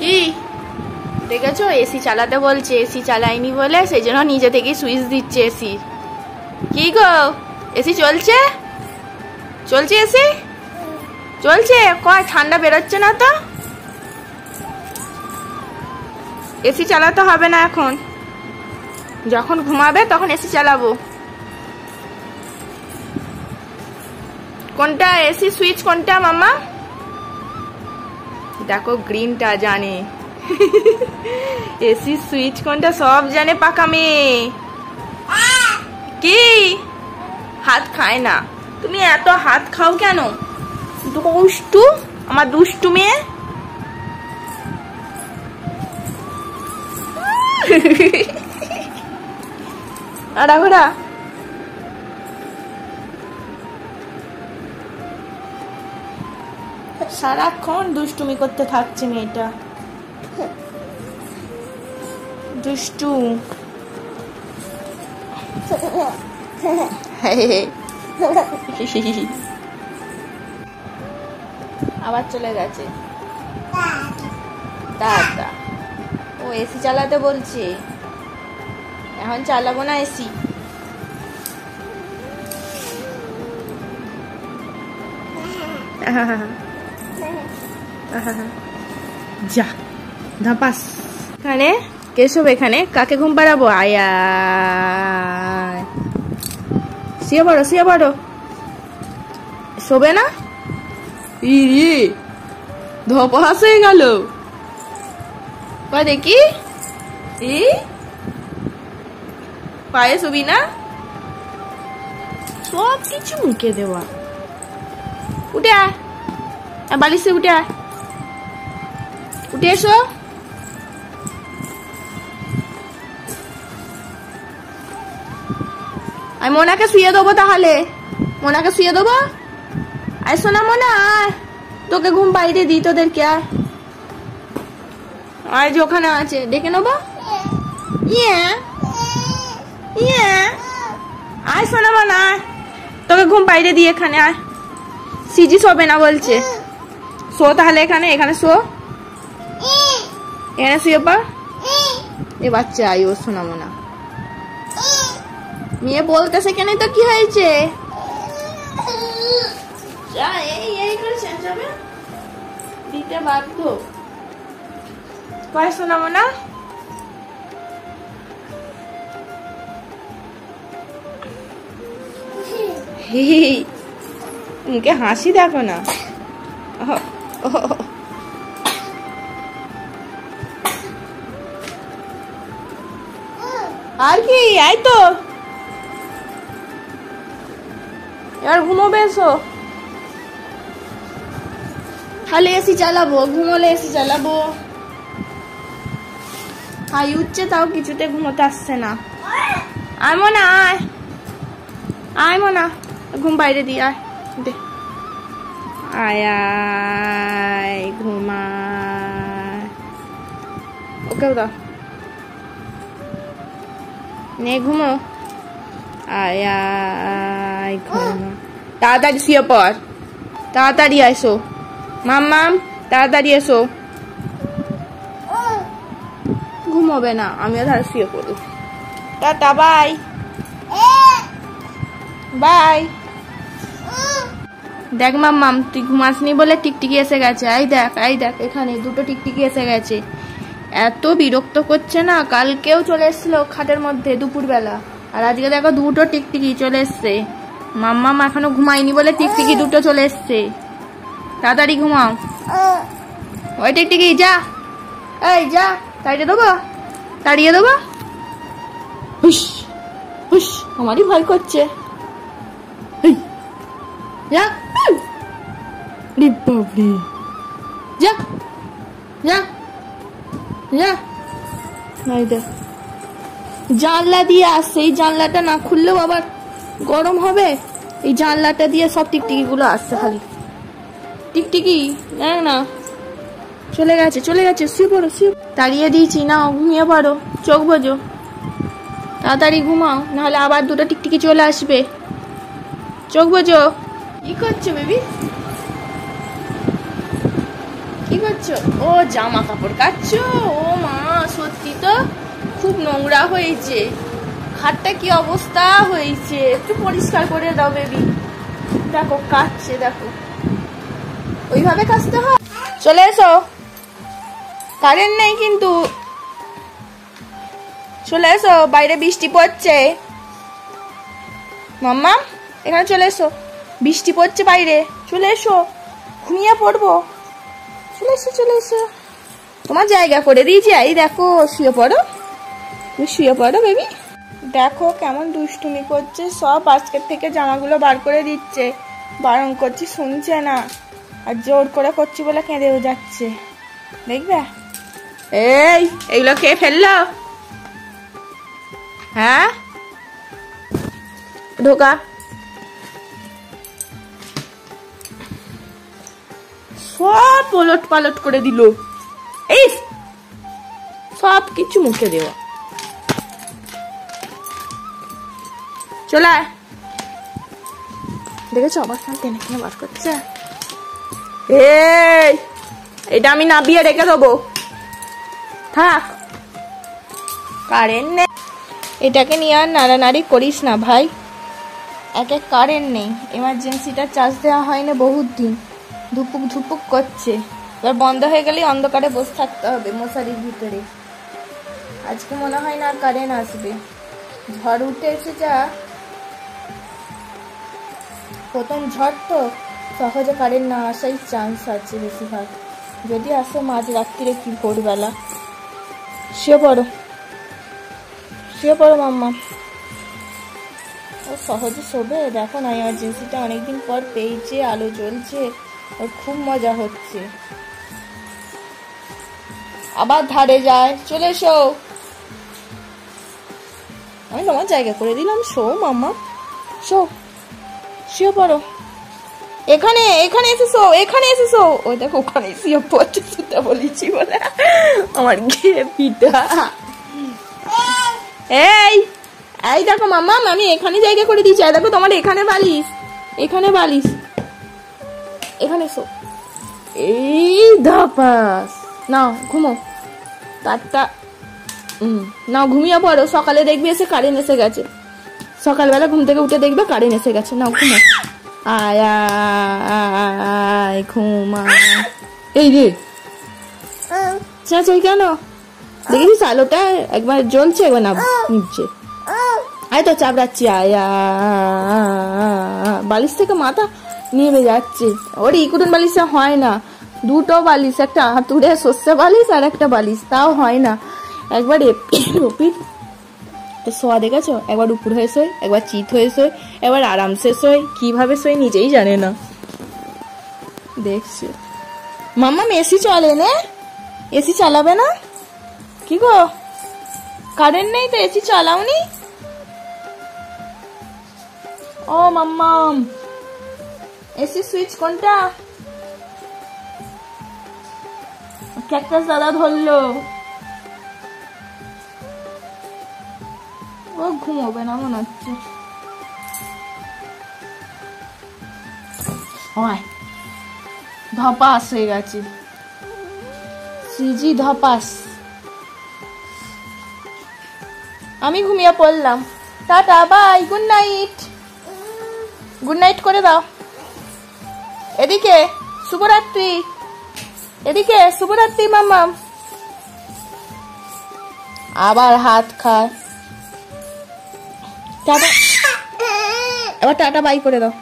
কি দেখেছো? এসি চালাতে বলছে, এসি চালাইনি বলে সেই জন্য নিজে থেকেই সুইচ দিচ্ছে এসি। কি গো, এসি চলছে? চলছে এসি? চলছে? কয় ঠান্ডা বেরোচ্ছে না তো? এসি চালাতে হবে না এখন, যখন ঘুমাবে তখন এসি চালাবো। কোনটা এসি সুইচ কোনটা মামা? দেখো গ্রিনটা জানে। এসি সুইচ কোনটা সব জানে পাকা মেয়ে। কি হাত খায় না? তুমি এত হাত খাও কেন? দুষ্টু, আমার দুষ্টু মেয়ে। আড়া ঘোড়া সারাক্ষণ দুষ্টুমি করতে থাকছে মেয়েটা। দুষ্টু। আবার চলে গেছে দাদা। ও এসি চালাতে বলছে, এখন চালাবো না এসি। যা ধাপাস। এখানে কেশব, এখানে কাকে ঘুম পাড়াবো? আয়া শুয়ে পড়ো, শুয়ে পড়ো। শোবে না? ইরে ধপাস হয়ে গেল। দেখি পায়ে শুবি না? সব কিছু মুখে দেওয়া। উঠে আয়, বালিশে উঠে আয়, উঠে এসো। আমি মোনাকে শুয়ে দেবো তাহলে, মোনাকে শুয়ে দেবো। আয় শোনা মোনা, আয় তোকে ঘুম পাইতে দিই তোদেরকে। আয় আয়, যে ওখানে আছে ডেকে নেবো। ইয়ে ইয়ে আয় শোনা মোনা, আয় তোকে ঘুম পাইতে দিই। এখানে আয়। সিজি শোবে না বলছে, শো তাহলে এখানে, এখানে শো, এখানে শুয়ে পড়। এ বাচ্চা আয়, ও শোনা মোনা মেয়ে বলতেছে কেন তো কি হয়েছে? দিতে বাধ্য। কয় শোনাবো না? মুখে হাসি দেখো না। আর কি, আয় তো এবার ঘুমোবে। এসো খালি এসি চালাবো, ঘুমোলে এসি চালাবো। হাই উঠছে তাও কিছুতে ঘুমোতে আসছে না। আয় মোনা, আয় আয় মোনা, ঘুম বাইরে দিয়ে আয়। দে আয় আয়, ঘুমায়। ওকেও দাও, নে ঘুমো। আয় আয়, ঘুমা। তাড়াতাড়ি শুয়ে পড়, তাড়াতাড়ি আসো মাম্মাম, তাড়াতাড়ি এসো। ঘুমোবে না, আমিও তাহলে শুয়ে পড়ি। Tata, bye bye. দেখ মাম্মাম, তুই ঘুমাসনি বলে টিকটিকি এসে গেছে। আই দেখ, আই দেখ, এখানে দুটো টিকটিকি এসে গেছে। এত বিরক্ত করছে না। কালকেও চলে এসেছিল খাটের মধ্যে দুপুরবেলা, আর আজকে দেখো দুটো টিকটিকি চলে এসছে। মাম্মাম এখনো ঘুমায়নি বলে টিকটিকি দুটো চলে এসছে। তাড়াতাড়ি ঘুমাও। ওই টিকটিকি যা, এই যা, তাড়িয়ে দেবো, তাড়িয়ে দেবো। হুস হুস, আমারই ভয় করছে। যা যা যা যা। জানলা দিয়ে আসছে, এই জানলাটা না খুললেও আবার গরম হবে। এই জানলাটা দিয়ে সব টিকটিকি গুলো আসছে। খালি টিকটিকি না, চলে গেছে, চলে গেছে। শুয়ে পড়ো, শুয়ে। তাড়িয়ে দিয়েছি, না ঘুমিয়ে পড়ো, চোখ বোঝো, তাড়াতাড়ি ঘুমাও, নাহলে আবার দুটো টিকটিকি চলে আসবে। চোখ বোঝো। কি করছো বেবি? কি করছো? করছো? ও জামা কাপড় কাচ্ছো? ও মা, সত্যি তো খুব নোংরা হয়েছে, খাটটা কি অবস্থা হয়েছে, একটু পরিষ্কার করে দাও বেবি। দেখো কাচ্ছে, দেখো ওইভাবে কাচতে হয়। চলে এসো, কারেন্ট নেই কিন্তু, চলে এসো, বাইরে বৃষ্টি পড়ছে। মাম্মা এখানে চলে এসো, বৃষ্টি পড়ছে বাইরে, চলে এসো, ঘুমিয়ে পড়বো। চলে এসো, চলে এসো, তোমার জায়গা করে দিয়েছি। এই দেখো, শুয়ে পড়ো, তুমি শুয়ে পড়ো বেবি। দেখো কেমন দুষ্টুমি করছে, সব আজকের থেকে জামাগুলো বার করে দিচ্ছে, বারণ করছি শুনছে না, আর জোর করে করছি বলে কেঁদেও যাচ্ছে, দেখবে। এই এগুলো খেয়ে ফেললো? হ্যাঁ, ঢোকা। সব পলট পালট করে দিল, এই সব কিছু মুখে দেওয়া। চলে দেখেছো আবার টেনে কিনে বার করছে। এই এটা আমি নাবিয়ে রেখে দেবো, থাক, কারেন্ট নেই। এটাকে নিয়ে আর নাড়ানাড়ি করিস না ভাই, একে কারেন্ট নেই, এমার্জেন্সিটা চার্জ দেওয়া হয়নি বহুত দিন, ধুপুক ধুপুক করছে, এবার বন্ধ হয়ে গেলেই অন্ধকারে বসে থাকতে হবে মশারির ভিতরে। আজকে মনে হয় না কারেন্ট আসবে, ঝড় উঠে এসে যা, প্রথম ঝড় তো, সহজে কারেন্ট না আসাই চান্স আছে বেশিরভাগ, যদি আসে মাঝ রাত্রিরে কি ভোরবেলা। শুয়ে পড়ো, শুয়ে পড়ো মাম্মা, ও সহজে শোবে। দেখো না এমার্জেন্সিটা অনেকদিন পর পেয়েছে, আলো জ্বলছে, ওর খুব মজা হচ্ছে। আবার ধারে যায়, চলে এসো, আমি তোমার জায়গা করে দিলাম, শো মাম্মা, শো, শুয়ে পড়ো, এখানে এখানে এসেছো, এখানে এসেছো। ওই দেখো ওখানে শুয়ে পড়ছে, শুতে বলেছি বলে আমার ঘিরে পিঠা। এই এই দেখো মাম্মা, আমি এখানে জায়গা করে দিয়েছি, দেখো তোমার এখানে বালিশ, এখানে বালিশ, এখানে এসো। এই ধাপাস, নাও ঘুমো, তারটা নাও ঘুমিয়ে পড়ো, সকালে দেখবে এসে কারেন্ট এসে গেছে, সকালবেলা ঘুম থেকে উঠে দেখবে কারেন্ট এসে গেছে, নাও ঘুমো। আয় আয় ঘুমা। এই রে চাচাই কেন দেখেছিস, আলোটা একবার জ্বলছে একবার না নিচ্ছে, আয় তো চাপড়াচ্ছি, আয় বালিশ থেকে মাথা নেমে যাচ্ছে। ওর ইকুটুন বালিশটা হয় না, দুটো বালিশ, একটা হাতুড়ে সর্ষে বালিশ আর একটা বালিশ, তাও হয় না, একবার এপিট শোয়া দেখেছো, একবার উপর হয়ে শোয়, একবার চিত হয়ে শোয়, একবার আরামসে শোয়, কিভাবে শোয় নিজেই জানে না। দেখছি মাম্মা এসি চলে না, এসি চালাবে না কি গো, কারেন্ট নেই তো এসি চালাওনি? ও মাম্মা এসি সুইচ কোনটা? ক্যাকটাস দাদা ধরলো, ও ঘুমোবে না মনে হচ্ছে। ধপাস হয়ে গেছে, সিজি ধপাস। আমি ঘুমিয়ে পড়লাম, tata bye, good night, good night করে দাও। এদিকে শুভরাত্রি, এদিকে শুভরাত্রি মাম্মা। আবার হাত খায়, টাটা, এবার টাটা বাই করে দাও।